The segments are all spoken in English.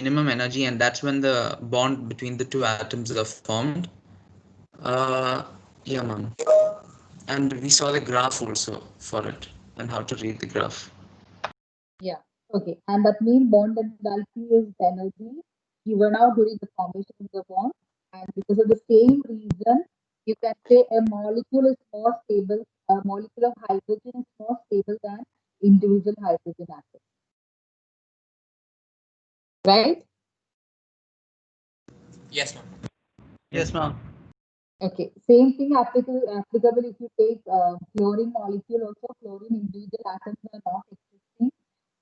minimum energy, and that's when the bond between the two atoms are formed. Uh, yeah, man. And we saw the graph also for it and how to read the graph. Yeah. Okay. And that means bond enthalpy is the energy given out during the formation of the bond. And because of the same reason, you can say a molecule is more stable, a molecule of hydrogen is more stable than individual hydrogen atoms. Right? Yes, ma'am. Yes, ma'am. Okay. Same thing applicable if you take chlorine molecule also, chlorine individual atoms are not existing.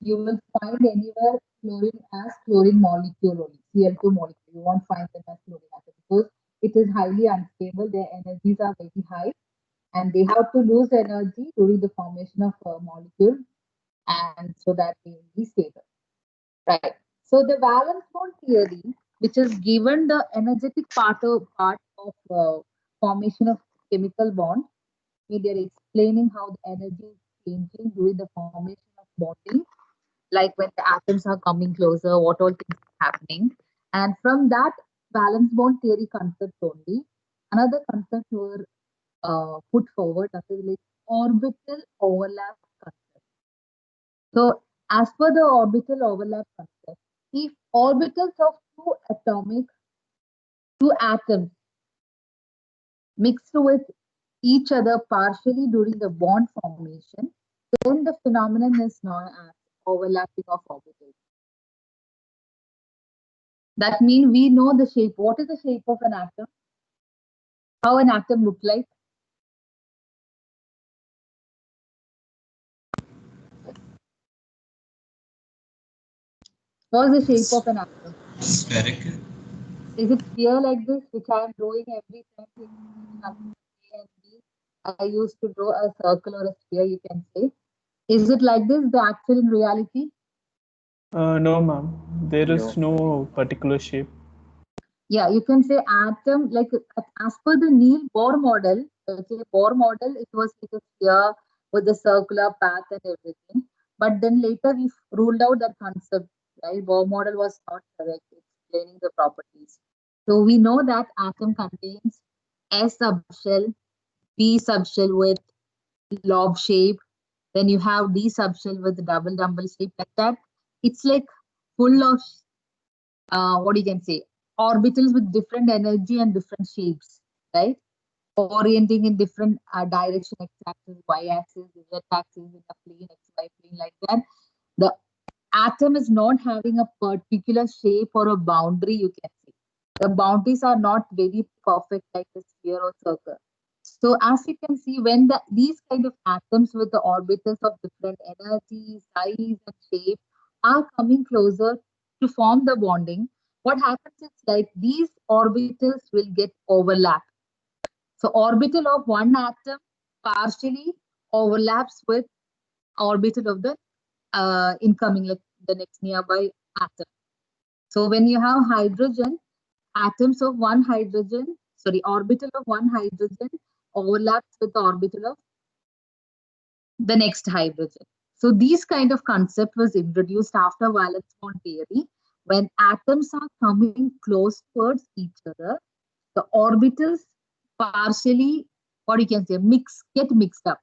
You will find anywhere chlorine as chlorine molecule only, Cl2 molecule. You won't find them as chlorine atom because it is highly unstable. Their energies are very high and they have to lose energy during the formation of a molecule and so that they will be stable. Right. So the valence bond theory, which is given the energetic part of formation of chemical bond, they're explaining how the energy is changing during the formation of bonding, like when the atoms are coming closer, what all things are happening. And from that valence bond theory concept only, another concept were put forward, that is like orbital overlap concept. So as per the orbital overlap concept, if orbitals of two atoms mixed with each other partially during the bond formation, then the phenomenon is known as overlapping of orbitals. That means we know the shape. What is the shape of an atom? How an atom look like? What's the shape of an atom? Spherical. Is it sphere like this, which I am drawing every time in A and B? I used to draw a circle or a sphere, you can say. Is it like this, the actual in reality? No, ma'am. There is No. no particular shape. Yeah, you can say atom, like as per the Neil Bohr model, okay, Bohr model, it was like a sphere with the circular path and everything. But then later we ruled out that concept, right? Bohr model was not correct explaining the properties. So we know that atom contains S subshell, P subshell with lob shape, then you have D subshell with double dumbbell shape like that. It's like full of what you can say, orbitals with different energy and different shapes, right? Orienting in different direction, x-axis, y-axis, z-axis, in a plane, xy plane, like that. The atom is not having a particular shape or a boundary, you can say. The boundaries are not very perfect like a sphere or circle. So as you can see, when these kind of atoms with the orbitals of different energy, size, and shape are coming closer to form the bonding, what happens is like these orbitals will get overlapped. So orbital of one atom partially overlaps with orbital of the incoming, like the next nearby atom. So when you have hydrogen, atoms of one hydrogen, sorry, orbital of one hydrogen overlaps with the orbital of the next hydrogen. So these kind of concept was introduced after valence bond theory. When atoms are coming close towards each other, the orbitals partially, what you can say, get mixed up.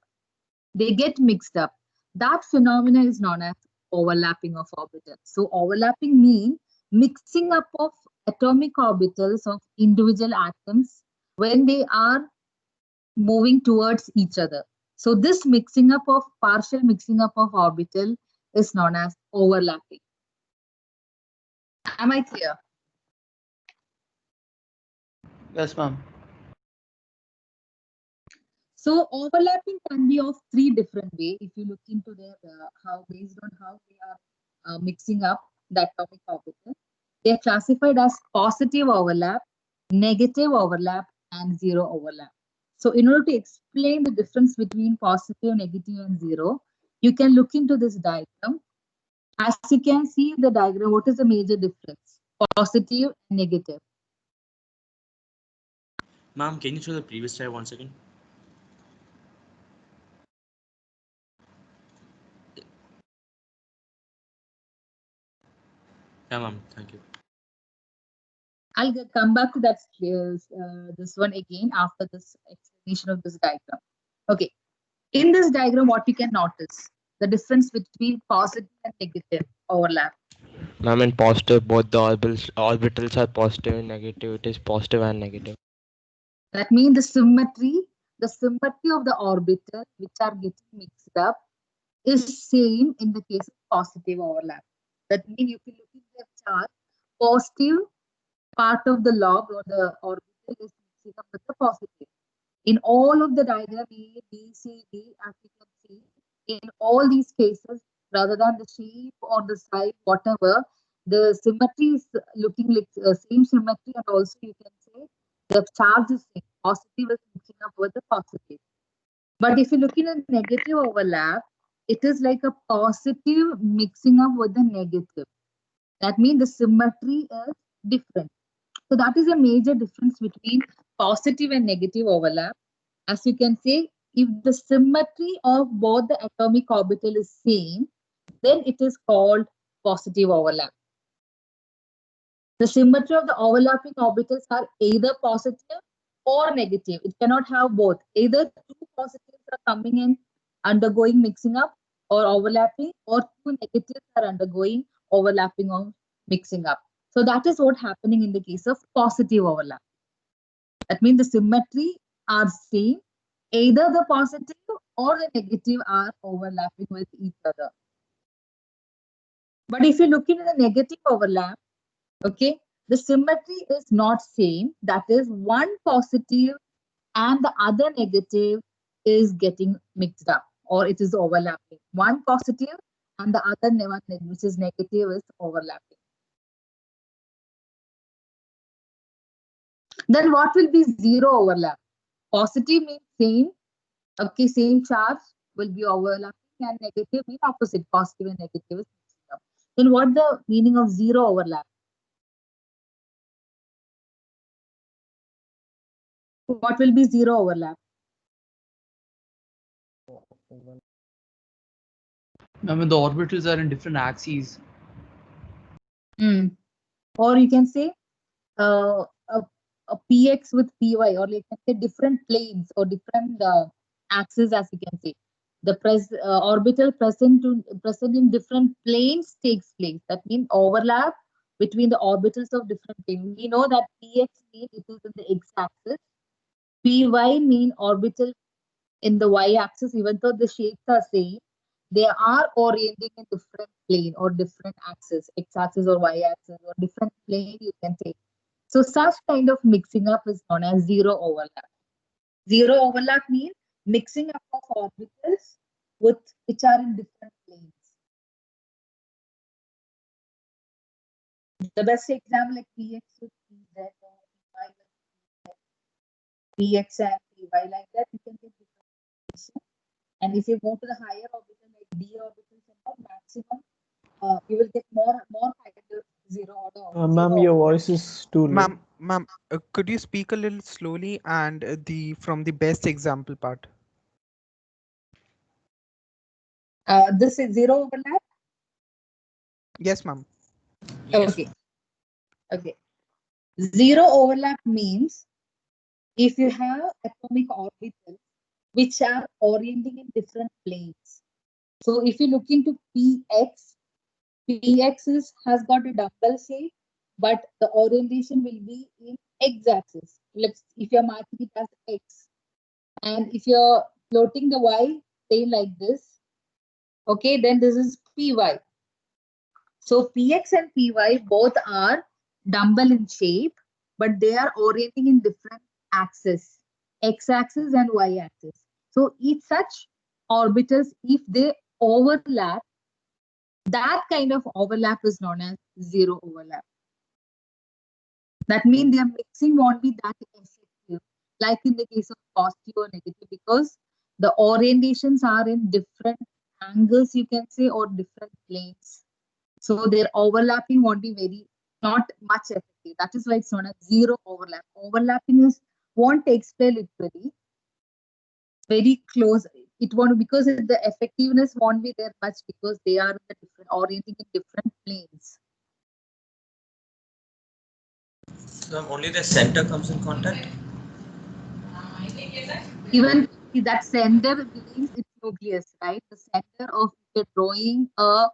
They get mixed up. That phenomena is known as overlapping of orbitals. So overlapping means mixing up of atomic orbitals of individual atoms when they are moving towards each other. So this mixing up of partial mixing up of orbital is known as overlapping. Am I clear? Yes, ma'am. So overlapping can be of three different ways. If you look into their how based on how they are mixing up the atomic orbital, they are classified as positive overlap, negative overlap, and zero overlap. So in order to explain the difference between positive, negative, and zero, you can look into this diagram. As you can see the diagram, what is the major difference? Positive and negative. Ma'am, can you show the previous slide once again? Yeah, ma'am. Thank you. I'll come back to that this one again after this explanation of this diagram. Okay. In this diagram, what you can notice, the difference between positive and negative overlap. Ma'am, in positive, both the orbitals are positive and negative. It is positive and negative. That means the symmetry of the orbital which are getting mixed up is same in the case of positive overlap. That means if you look at the chart, positive part of the log or the orbital is mixing up with the positive. In all of the diagram A, B, C, D, as you can see, in all these cases, rather than the shape or the size, whatever, the symmetry is looking like same symmetry, and also you can say the charge is same. Positive is mixing up with the positive. But if you look at a negative overlap, it is like a positive mixing up with the negative. That means the symmetry is different. So that is a major difference between positive and negative overlap. As you can say, if the symmetry of both the atomic orbital is same, then it is called positive overlap. The symmetry of the overlapping orbitals are either positive or negative. It cannot have both. Either two positives are coming in, undergoing mixing up or overlapping, or two negatives are undergoing overlapping or mixing up. So that is what happening in the case of positive overlap. That means the symmetry are same. Either the positive or the negative are overlapping with each other. But if you look into the negative overlap, okay, the symmetry is not same. That is, one positive and the other negative is getting mixed up, or it is overlapping. One positive and the other one, which is negative, is overlapping. Then what will be zero overlap? Positive means same, okay, same charge will be overlapping, and negative means opposite. Positive and negative is mixing up. Then what the meaning of zero overlap? What will be zero overlap? Ma'am, when the orbitals are in different axes. Or you can say a px with py, or you can say different planes or different axes, as you can say. The orbital present in different planes takes place. That means overlap between the orbitals of different planes. We know that px means it is in the x-axis. Py mean orbital in the y-axis, even though the shapes are same. They are orienting in different plane or different axis, x-axis or y-axis, or different plane, you can say. So such kind of mixing up is known as zero overlap. Zero overlap means mixing up of orbitals which are in different planes. The best example like px with pz or py with px and py, like that you can take different. And if you go to the higher orbital like d orbitals and all, maximum you will get more higher zero order. Ma'am, your voice is too low. Ma'am, could you speak a little slowly and from the best example part? This is zero overlap. Yes, ma'am. Okay. Okay. Zero overlap means if you have atomic orbitals which are orienting in different planes. So if you look into px has got a dumbbell shape, but the orientation will be in x-axis. If you're marking it as x, and if you're floating the y plane like this, okay, then this is py. So px and py both are dumbbell in shape, but they are orienting in different axes, x-axis and y-axis. So each such orbitals, if they overlap, that kind of overlap is known as zero overlap. That means their mixing won't be that effective, like in the case of positive or negative, because the orientations are in different angles, you can say, or different planes. So their overlapping won't be not much effective. That is why it's known as zero overlap. Overlapping won't take place literally very close. It won't, because the effectiveness won't be there much, because they are in the different orienting in different planes. So only the center comes in contact? Even that center means its nucleus, right? The center of the drawing a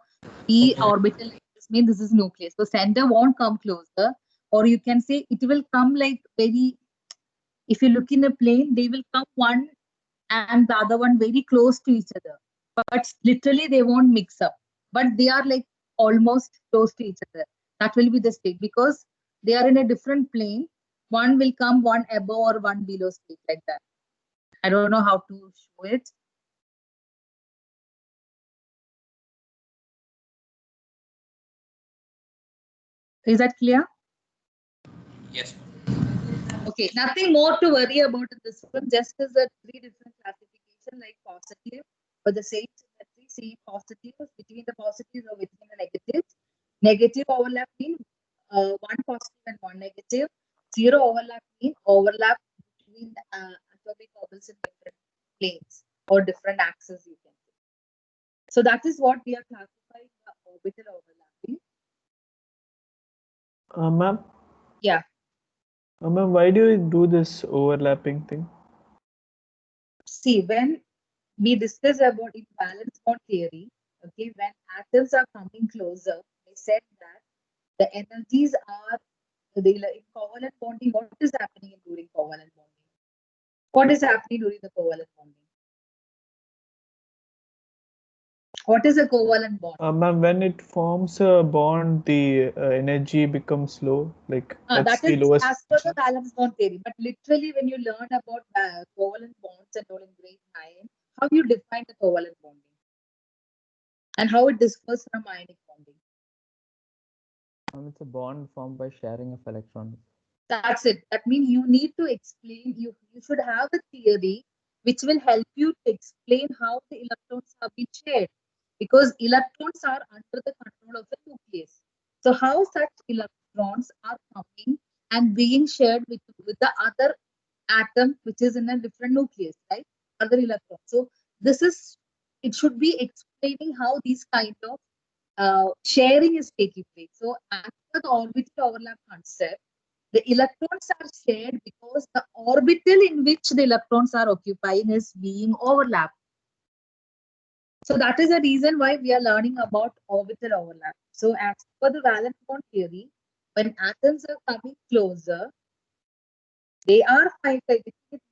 p orbital like this means this is nucleus. So center won't come closer, or you can say it will come like very. If you look in a plane, they will come one and the other one very close to each other, but literally they won't mix up. But they are like almost close to each other. That will be the state because they are in a different plane. One will come one above or one below state like that. I don't know how to show it. Is that clear? Yes. Okay, nothing more to worry about in this one. Just as a three different classification like positive, but the same symmetry, same positives between the positives or between the negatives. Negative overlap means one positive and one negative. Zero overlap means overlap between the atomic orbitals in different planes or different axes, you can say. So that is what we are classifying the orbital overlapping. Ma'am? Yeah. Ma'am, why do you do this overlapping thing? See, when we discuss about imbalance bond theory, okay, when atoms are coming closer, they said that the energies are in covalent bonding. What is happening during covalent bonding? What is happening during the covalent bonding? What is a covalent bond? Ma'am, when it forms a bond, the energy becomes low. Like that's That the is lowest. as per the valence bond theory. But literally, when you learn about covalent bonds and all in grade 9, how you define the covalent bonding and how it differs from ionic bonding. It's a bond formed by sharing of electrons. That's it. That means you need to explain, you should have a theory which will help you to explain how the electrons have been shared. Because electrons are under the control of the nucleus. So how such electrons are coming and being shared with the other atom which is in a different nucleus, right? Other electrons. So this is, it should be explaining how these kind of sharing is taking place. So as per the orbital overlap concept, the electrons are shared because the orbital in which the electrons are occupying is being overlapped. So that is the reason why we are learning about orbital overlap. So as per the valence bond theory, when atoms are coming closer, they are finally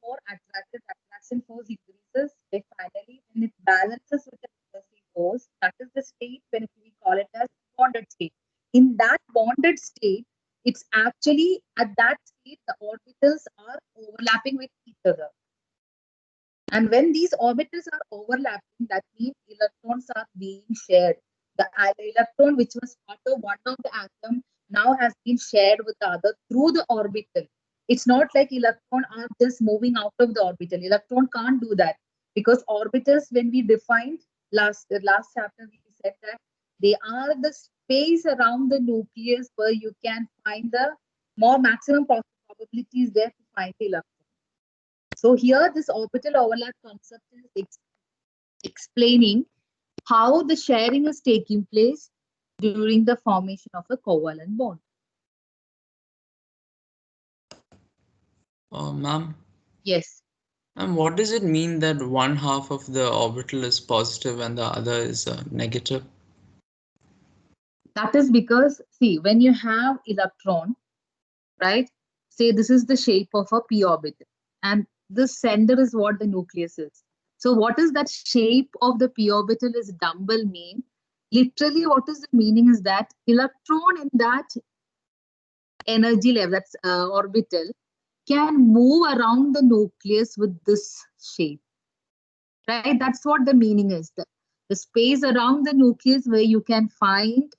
more attracted. Attraction force increases. They finally, when it balances with the repulsive force, that is the state when we call it as bonded state. In that bonded state, it's actually at that state the orbitals are overlapping with each other. And when these orbitals are overlapping, that means electrons are being shared. The electron which was part of one of the atom now has been shared with the other through the orbital. It's not like electron are just moving out of the orbital. Electron can't do that because orbitals, when we defined last chapter, we said that they are the space around the nucleus where you can find the more maximum probabilities there to find the electron. So here this orbital overlap concept is explaining how the sharing is taking place during the formation of a covalent bond. Ma'am? Yes. And what does it mean that one half of the orbital is positive and the other is negative? That is because, see, when you have electron, right? Say this is the shape of a p orbital, and the center is what the nucleus is. So what is that shape of the p orbital is dumbbell mean? Literally, what is the meaning is that electron in that energy level, that's orbital, can move around the nucleus with this shape, right? That's what the meaning is. The space around the nucleus where you can find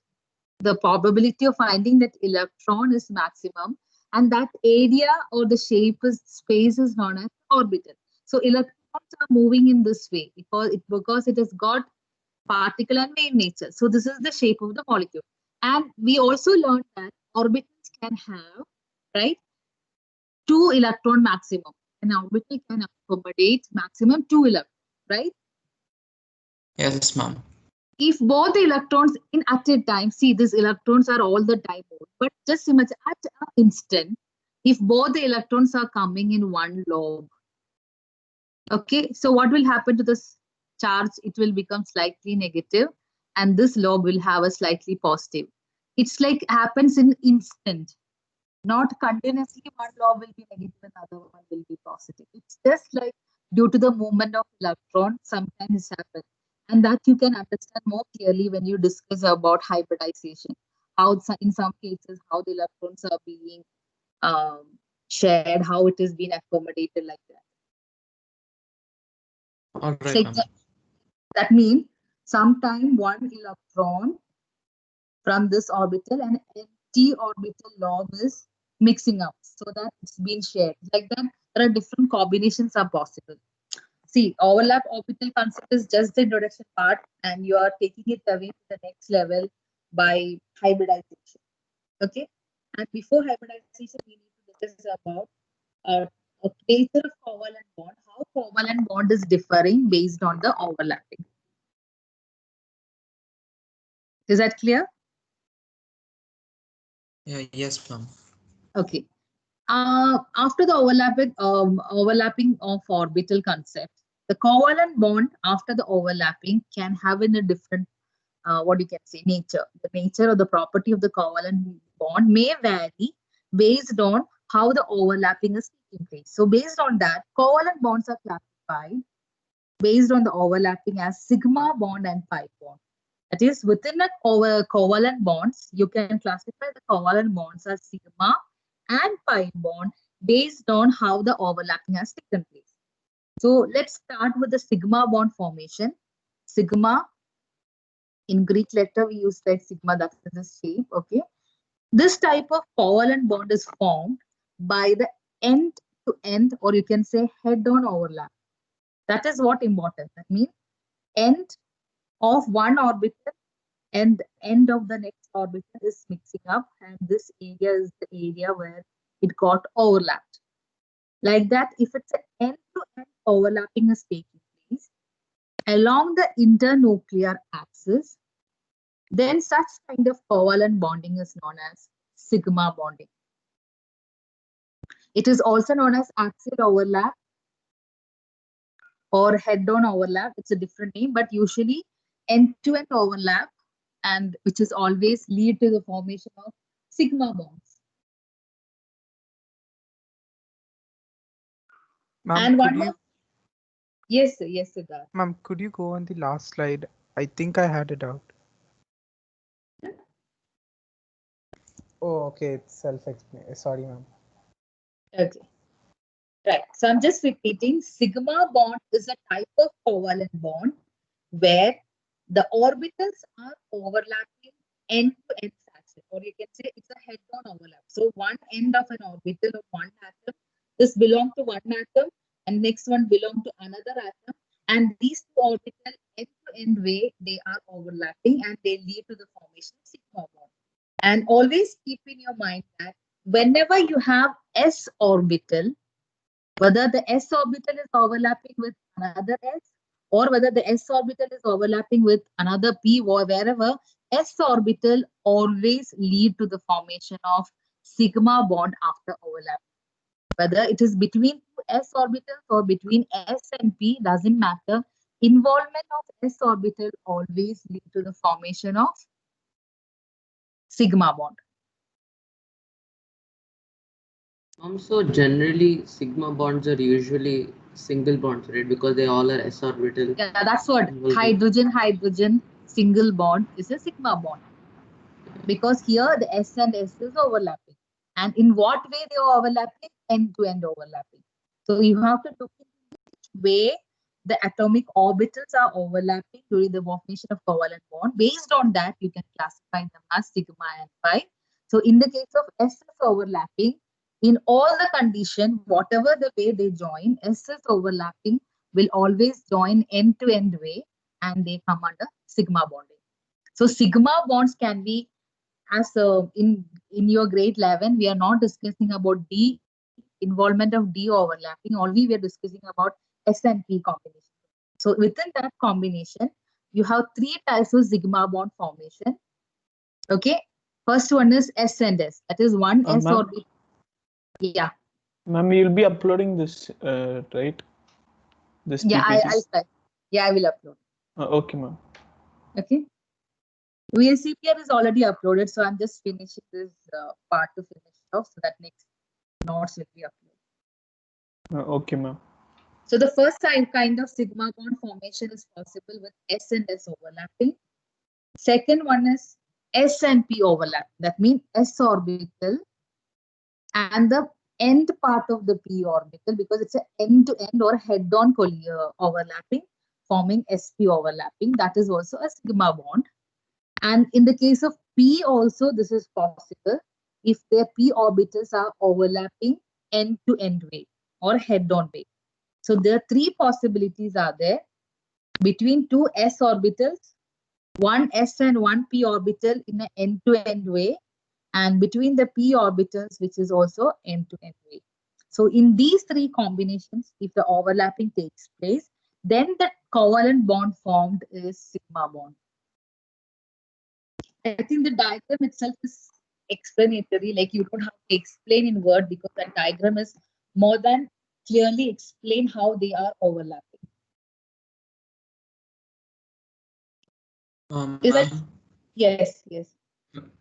the probability of finding that electron is maximum, and that area or the shape is space is known as orbital. So electrons are moving in this way because it has got particle and wave nature. So this is the shape of the molecule. And we also learned that orbitals can have, right, 2 electron maximum. An orbital can accommodate maximum 2 electrons, right? Yes, ma'am. If both the electrons at a time, see, these electrons are all the time moving, but just imagine at an instant, if both the electrons are coming in one lobe. Okay, so what will happen to this charge? It will become slightly negative, and this lobe will have a slightly positive. It's like happens in instant, not continuously. One lobe will be negative and other one will be positive. It's just like due to the movement of electron, sometimes it happens. And that you can understand more clearly when you discuss about hybridization. How in some cases, how the electrons are being shared, how it is being accommodated like that. All It's right, like ma'am. that means sometime one electron from this orbital and empty orbital lobe is mixing up so that it's been shared. Like that, there are different combinations are possible. See, overlap orbital concept is just the introduction part, and you are taking it away to the next level by hybridization. Okay, and before hybridization, we need to discuss about a nature of covalent bond, how covalent bond is differing based on the overlapping. Is that clear? Yeah, yes, ma'am. Okay. After the overlapping of orbital concept, the covalent bond after the overlapping can have in a different, what you can say, nature. The nature or the property of the covalent bond may vary based on how the overlapping is taking place. So based on that, covalent bonds are classified based on the overlapping as sigma bond and pi bond. That is, within a covalent bonds, you can classify the covalent bonds as sigma and pi bond based on how the overlapping has taken place. So let's start with the sigma bond formation. Sigma, in Greek letter, we use that sigma, that's the shape, okay? This type of covalent bond is formed by the end to end, or you can say head-on overlap. That is what important. That means end of one orbital and end of the next orbital is mixing up, and this area is the area where it got overlapped. Like that, if it's an end-to-end overlapping is taking place along the internuclear axis, then such kind of covalent bonding is known as sigma bonding. It is also known as axial overlap or head-on overlap. It's a different name, but usually end-to-end overlap, and which is always lead to the formation of sigma bonds. Ma'am, And one could you, more. Yes, sir. Yes, Siddharth. ma'am, could you go on the last slide? I think I had it out. Oh, okay, it's self-explanatory. Sorry, ma'am. Okay. Right. So I'm just repeating. Sigma bond is a type of covalent bond where the orbitals are overlapping end to end action, or you can say it's a head-on overlap. So one end of an orbital of one atom, this belong to one atom, and next one belong to another atom. And these two orbitals end to end way, they are overlapping and they lead to the formation of sigma bond. And always keep in your mind that whenever you have s orbital, whether the s orbital is overlapping with another s, or whether the s orbital is overlapping with another p, or wherever, s orbital always lead to the formation of sigma bond after overlap. Whether it is between two s orbitals or between s and p, doesn't matter. Involvement of s orbital always lead to the formation of sigma bond. So generally, sigma bonds are usually single bonds, right? Because they all are s orbital. Yeah, that's what involving. hydrogen single bond is a sigma bond. Because here the s and s is overlapping. And in what way they are overlapping? End-to-end overlapping. So you have to look into which way the atomic orbitals are overlapping during the formation of covalent bond. Based on that, you can classify them as sigma and pi. So in the case of s is overlapping, in all the condition, whatever the way they join, s is overlapping will always join end-to-end way, and they come under sigma bonding. So sigma bonds can be, as in your grade 11, we are not discussing about D involvement of D overlapping. Only we are discussing about S and P combination. So within that combination, you have three types of sigma bond formation. Okay, first one is S and S. That is one S Ma'am? orbital. Yeah, Ma'am, you'll be uploading this, right? This yeah, PPT. I'll try. Yeah, I will upload. Okay, ma'am. Okay. VLCPR is already uploaded, so I'm just finishing this part to finish off so that next notes will be uploaded. Okay, ma'am. So the first kind of sigma bond formation is possible with S and S overlapping. Second one is S and P overlap. That means S orbital and the end part of the P orbital, because it's an end-to-end or head-on overlapping, forming sp overlapping. That is also a sigma bond. And in the case of P also, this is possible if their P orbitals are overlapping end-to-end way or head-on way. So there are three possibilities are there between two s orbitals, one s and one p orbital in an end-to-end way, and between the p orbitals, which is also end-to-end way. So in these three combinations, if the overlapping takes place, then the covalent bond formed is sigma bond. I think the diagram itself is explanatory, like you don't have to explain in word because that diagram is more than clearly explain how they are overlapping. Is that Ma'am, yes, yes.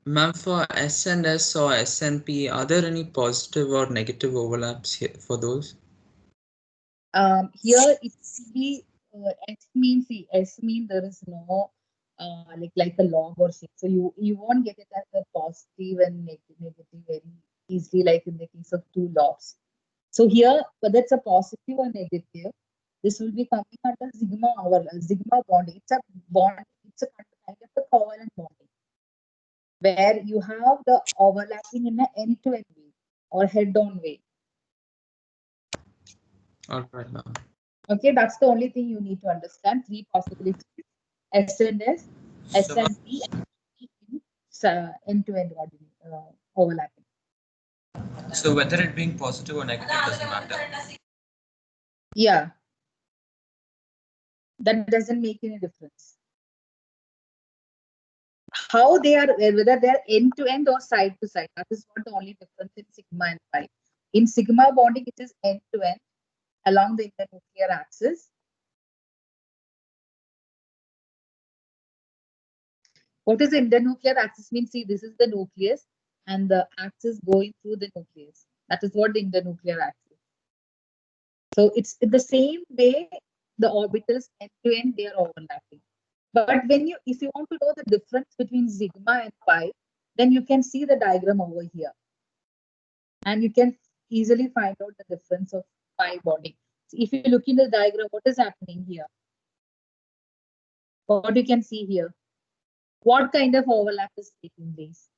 ma'am, for S and S or S and P, are there any positive or negative overlaps here for those? Here it will be S means there is no like a log or shit. So you won't get it as a positive and negative very easily like in the case of two logs. So here, whether it's a positive or negative, this will be coming under sigma bond. It's a bond. It's a kind of a covalent bonding where you have the overlapping in an end-to-end way or head-on way. All right, ma'am. Okay, that's the only thing you need to understand. Three possibilities: S and S, S and P, and end-to-end overlapping. So whether it being positive or negative doesn't matter. Yeah, that doesn't make any difference. How they are, whether they are end-to-end or side-to-side, that is what the only difference in sigma and pi. In sigma bonding, it is end-to-end along the internuclear axis. What is the internuclear axis means? See, this is the nucleus and the axis going through the nucleus. That is what the internuclear axis. So it's in the same way the orbitals end-to-end, they are overlapping. But if you want to know the difference between sigma and pi, then you can see the diagram over here. And you can easily find out the difference of pi bonding. So if you look in the diagram, what is happening here? What you can see here? What kind of overlap is taking place?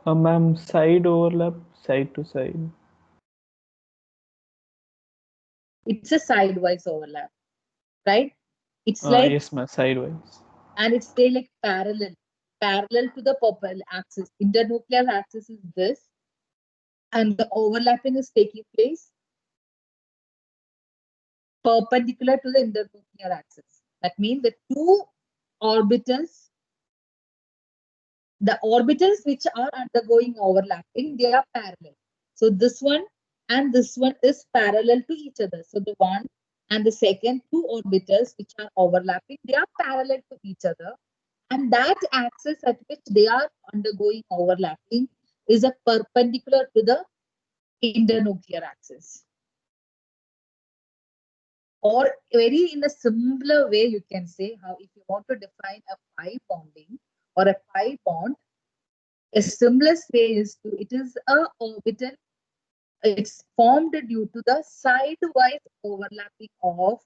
Ma'am, side overlap, side to side. It's a sidewise overlap, right? It's like, Yes, ma'am, sidewise. and it's they like parallel to the purple axis. Internuclear axis is this, and the overlapping is taking place perpendicular to the internuclear axis. That means the two orbitals, the orbitals which are undergoing overlapping, they are parallel. So this one and this one is parallel to each other. So the one and the second two orbitals which are overlapping, they are parallel to each other. And that axis at which they are undergoing overlapping is a perpendicular to the internuclear axis. Or very in a similar way, you can say how if you want to define a pi bonding or a pi bond, a simplest way is it is a orbital. It's formed due to the sidewise overlapping of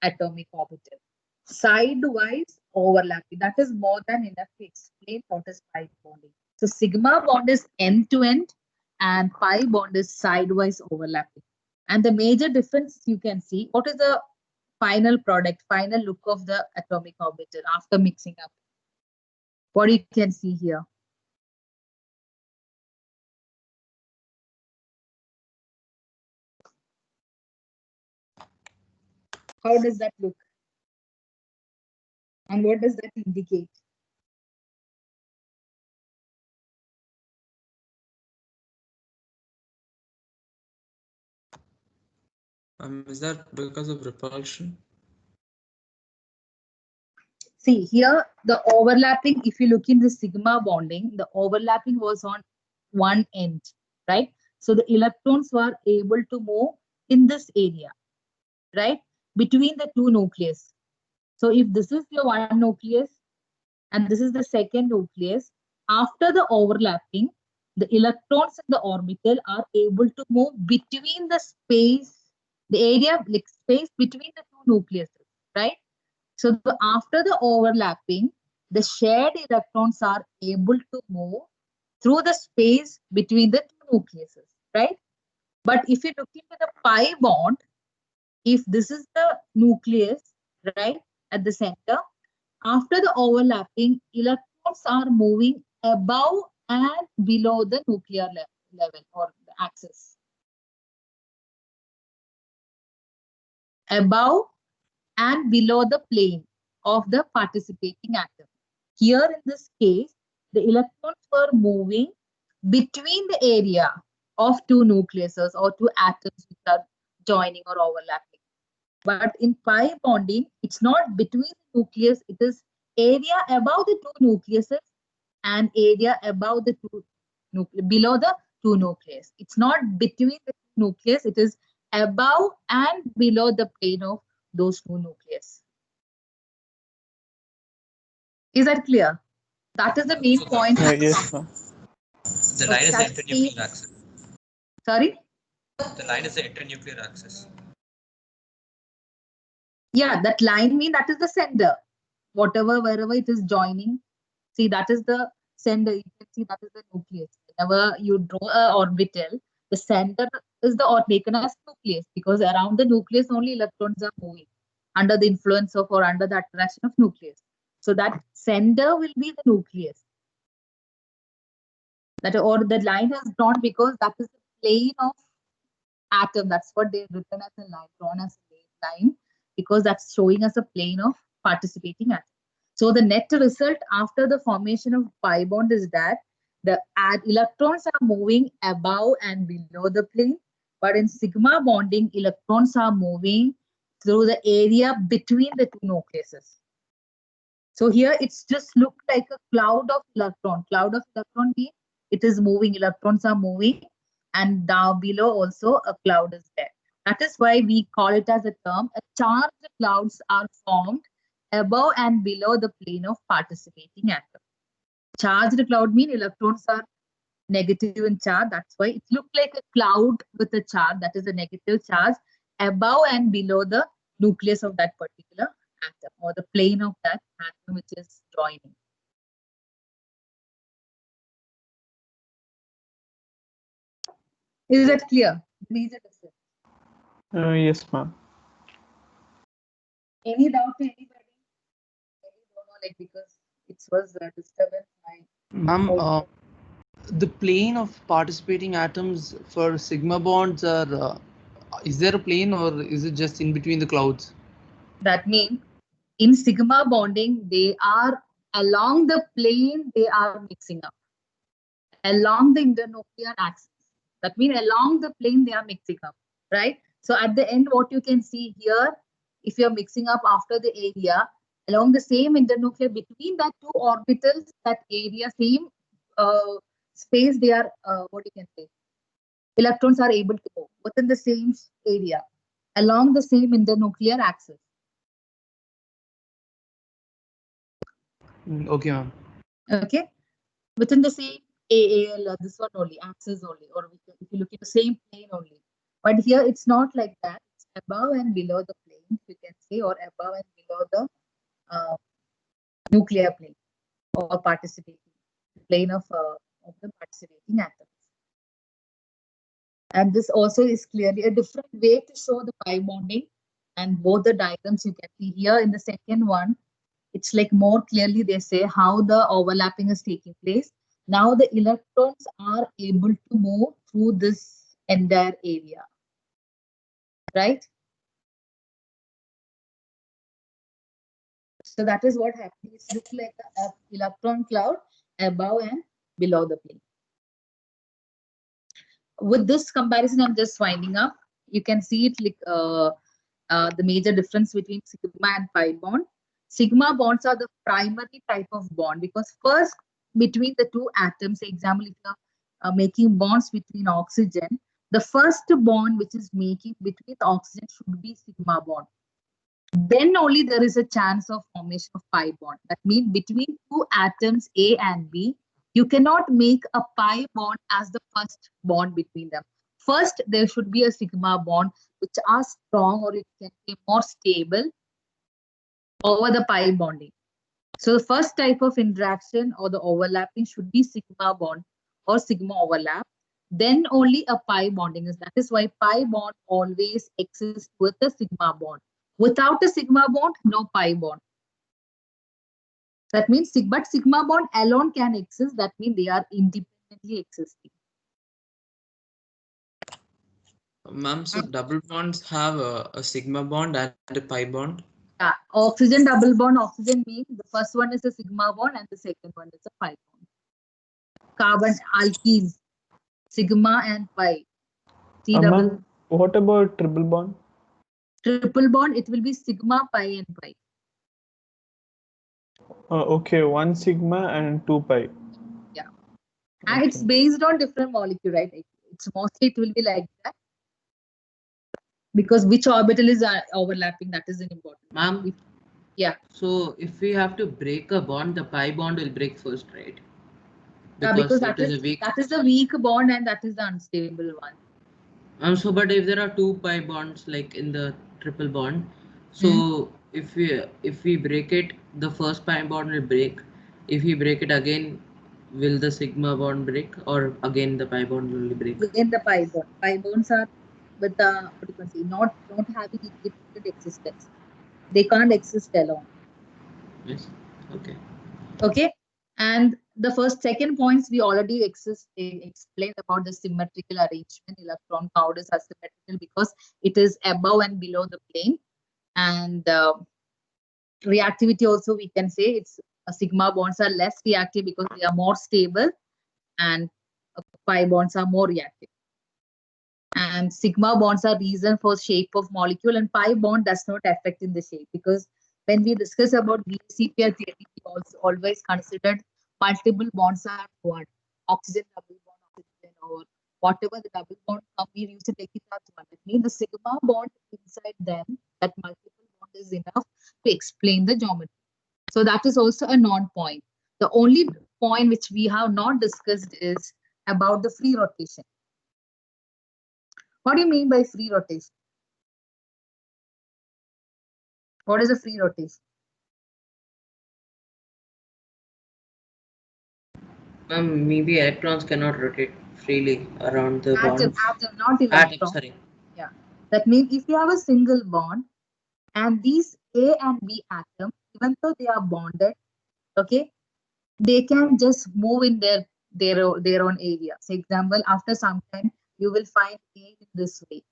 atomic orbital. Sidewise overlapping. That is more than enough to explain what is pi bonding. So sigma bond is end-to-end and pi bond is sidewise overlapping. And the major difference you can see, what is the final product, final look of the atomic orbital after mixing up? What you can see here. How does that look? And what does that indicate? Is that because of repulsion? See here, the overlapping, if you look in the sigma bonding, the overlapping was on one end, right? So the electrons were able to move in this area, right? Between the two nucleus. So if this is your one nucleus and this is the second nucleus, after the overlapping, the electrons in the orbital are able to move between the space, the area, like space between the two nucleuses, right? So after the overlapping, the shared electrons are able to move through the space between the two nucleuses, right? But if you look into the pi bond, if this is the nucleus, right, at the center, after the overlapping, electrons are moving above and below the nuclear level or the axis. Above and below the plane of the participating atom. Here in this case, the electrons were moving between the area of two nucleuses or two atoms which are joining or overlapping. But in pi bonding, it's not between the nucleus, it is area above the two nucleuses and area above the two below the two nucleus. It's not between the two nucleus, it is above and below the plane of those two nucleus. Is that clear? That is the main point. Yes, ma'am. The line is the That internuclear axis. Sorry? The line is the internuclear axis. Yeah, that line mean that is the sender. Whatever, wherever it is joining, see that is the sender. You can see that is the nucleus. Whenever you draw a orbital, the center is the or taken as nucleus because around the nucleus only electrons are moving under the influence of or under the attraction of nucleus. So that sender will be the nucleus. That or the line has drawn because that is the plane of atom. That's what they've written as a line, drawn as a line, because that's showing us a plane of participating atom. So the net result after the formation of pi bond is that the electrons are moving above and below the plane, but in sigma bonding, electrons are moving through the area between the two nucleuses. So here it's just look like a cloud of electron. Cloud of electron means it is moving, electrons are moving, and down below also a cloud is there. That is why we call it as a term, a charged clouds are formed above and below the plane of participating atom. Charged cloud means electrons are negative in charge. That's why it looks like a cloud with a charge, that is a negative charge, above and below the nucleus of that particular atom or the plane of that atom which is joining. Is that clear? Major difference. Yes, ma'am. Any doubt to anybody? Maybe don't know, like because it was a disturbance. Ma'am, the plane of participating atoms for sigma bonds are, is there a plane or is it just in between the clouds? That means in sigma bonding, they are along the plane, they are mixing up. Along the internuclear axis. That means along the plane, they are mixing up, right? So at the end, what you can see here, if you're mixing up after the area, along the same internuclear between that two orbitals, that area, same space, they are, what you can say, electrons are able to go within the same area, along the same internuclear axis. Okay, ma'am. Okay, within the same AAL, this one only, axis only, or if you look at the same plane only. But here it's not like that. It's above and below the plane, you can say, or above and below the nuclear plane or participating plane of the participating atoms. And this also is clearly a different way to show the pi bonding. And both the diagrams you can see here in the second one, it's like more clearly they say how the overlapping is taking place. Now the electrons are able to move through this entire area, right? So that is what happens. It looks like an electron cloud above and below the plane. With this comparison, I'm just winding up. You can see it like the major difference between sigma and pi bond. Sigma bonds are the primary type of bond because first between the two atoms, example, if you are making bonds between oxygen, the first bond which is making between the oxygen should be sigma bond. Then only there is a chance of formation of pi bond. That means between two atoms A and B, you cannot make a pi bond as the first bond between them. First, there should be a sigma bond which are strong, or it can be more stable over the pi bonding. So the first type of interaction or the overlapping should be sigma bond or sigma overlap. Then only a pi bonding is. That is why pi bond always exists with a sigma bond. Without a sigma bond, no pi bond. That means but sigma bond alone can exist. That means they are independently existing. Ma'am, so double bonds have a sigma bond and a pi bond? Yeah, oxygen double bond, oxygen means the first one is a sigma bond and the second one is a pi bond. Carbon alkenes, sigma and pi. C double. Ma'am, what about triple bond? Triple bond, it will be sigma, pi, and pi. Okay, 1 sigma and 2 pi. Yeah. And it's based on different molecule, right? It's mostly, it will be like that. Because which orbital is overlapping, that is an important. Ma'am? Yeah. So if we have to break a bond, the pi bond will break first, right? Because that is the weak bond and that is the unstable one. So but if there are two pi bonds like in the triple bond, so if we break it, the first pi bond will break. If we break it again, will the sigma bond break, or again the pi bond will break? Again the pi bond. Pi bonds are with the what you can say, not having independent existence. They can't exist alone. Yes. Okay. Okay. And the second points we already explained about the symmetrical arrangement. Electron count is asymmetrical because it is above and below the plane. And reactivity also, we can say it's sigma bonds are less reactive because they are more stable, and pi bonds are more reactive. And sigma bonds are reason for shape of molecule, and pi bond does not affect in the shape, because when we discuss about VCPR theory, we also always considered multiple bonds are one. Oxygen double bond, oxygen, or whatever the double bond we used to take it as one. It means the sigma bond inside them, that multiple bond is enough to explain the geometry. So that is also a non-point. The only point which we have not discussed is about the free rotation. What do you mean by free rotation? What is a free rotation? Maybe electrons cannot rotate freely around the Atom, bonds. not electron. Atom, sorry. Yeah. That means if you have a single bond and these A and B atoms, even though they are bonded, okay, they can just move in their own area. So example, after some time, you will find A in this way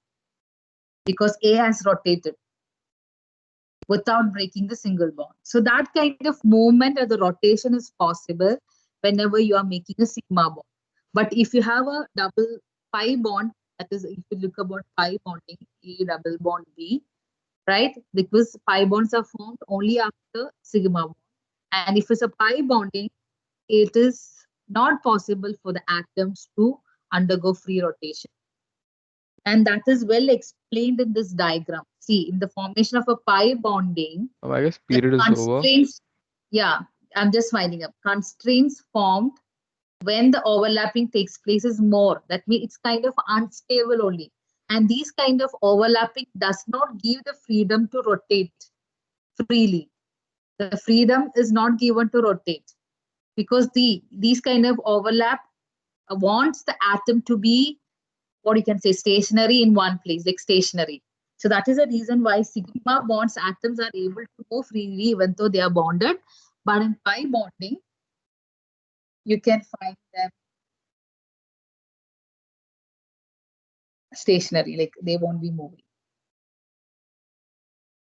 because A has rotated without breaking the single bond. So that kind of movement or the rotation is possible whenever you are making a sigma bond. But if you have a double pi bond, that is, if you look about pi bonding, A double bond B, right? Because pi bonds are formed only after sigma bond. And if it's a pi bonding, it is not possible for the atoms to undergo free rotation. And that is well explained in this diagram. See, in the formation of a pi bonding, I guess period is over. Yeah, I'm just winding up. Constraints formed when the overlapping takes place is more. That means it's kind of unstable only. And these kind of overlapping does not give the freedom to rotate freely. The freedom is not given to rotate because these kind of overlap wants the atom to be, what you can say, stationary in one place, like stationary. So that is the reason why sigma bonds atoms are able to move freely even though they are bonded. But in pi bonding, you can find them stationary, like they won't be moving.